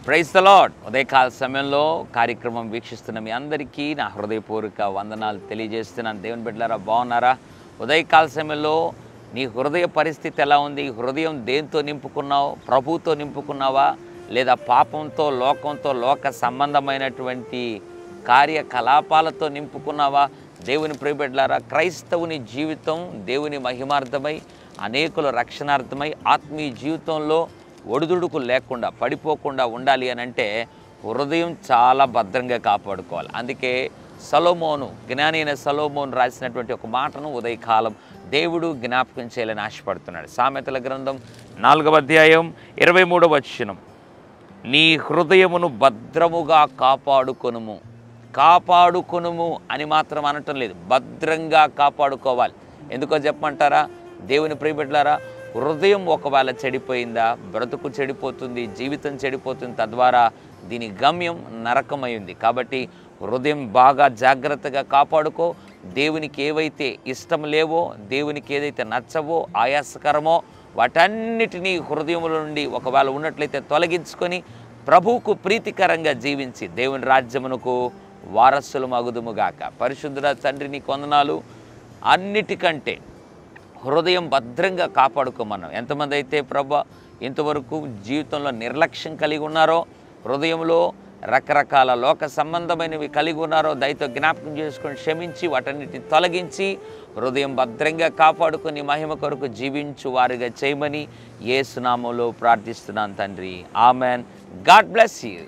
Praise the lord. ఉదయకాల సమయంలో కార్యక్రమం వీక్షిస్తున్న మీ అందరికీ నా హృదయపూర్వక వందనాలు తెలియజేస్తున్నాను. దేవుని బిడ్డలారా, బాగున్నారా? ఉదయకాల సమయంలో నీ హృదయ పరిస్థితి ఎలా ఉంది? హృదయం దేంతో నింపుకున్నావు? ప్రభువుతో నింపుకున్నావా, లేదా పాపంతో, లోకంతో, లోక సంబంధమైనటువంటి కార్యకలాపాలతో నింపుకున్నావా? దేవుని ప్రియబిడ్డలారా, క్రైస్తవుని జీవితం దేవుని మహిమార్థమై, అనేకుల రక్షణార్థమై, ఆత్మీయ జీవితంలో ఒడిదుడుకు లేకుండా పడిపోకుండా ఉండాలి అని అంటే హృదయం చాలా భద్రంగా కాపాడుకోవాలి. అందుకే సొలొమోను, జ్ఞాని అయిన సొలొమోను రాసినటువంటి ఒక మాటను ఉదయకాలం దేవుడు జ్ఞాపకం చేయాలని ఆశపడుతున్నాడు. సామెతల గ్రంథం 4వ అధ్యాయం 23వ వచనం, నీ హృదయమును భద్రముగా కాపాడుకొనుము. కాపాడుకొనుము అని మాత్రం అనటం లేదు, భద్రంగా కాపాడుకోవాలి. ఎందుకో చెప్పమంటారా? దేవుని ప్రియబిడ్డలారా, హృదయం ఒకవేళ చెడిపోయిందా, బ్రతుకు చెడిపోతుంది, జీవితం చెడిపోతుంది, తద్వారా దీని గమ్యం నరకమైంది. కాబట్టి హృదయం బాగా జాగ్రత్తగా కాపాడుకో. దేవునికి ఏవైతే ఇష్టం లేవో, దేవునికి ఏదైతే నచ్చవో, ఆయాసకరమో వాటన్నిటినీ హృదయముల నుండి ఒకవేళ ఉన్నట్లయితే తొలగించుకొని ప్రభువుకు ప్రీతికరంగా జీవించి దేవుని రాజ్యమునకు వారసులు మగుదుముగాక. పరిశుద్ధుడ తండ్రి, నీ వందనాలు. అన్నిటికంటే హృదయం భద్రంగా కాపాడుకోమన్నాం. ఎంతమంది అయితే ప్రభు ఇంతవరకు జీవితంలో నిర్లక్ష్యం కలిగి ఉన్నారో, హృదయంలో రకరకాల లోక సంబంధమైనవి కలిగి ఉన్నారో, దయతో జ్ఞాపకం చేసుకొని క్షమించి వాటన్నిటిని తొలగించి హృదయం భద్రంగా కాపాడుకొని మహిమ కొరకు జీవించు వారిగా చేయమని యేసు నామములో ప్రార్థిస్తున్నాను తండ్రి. ఆమెన్. God bless you.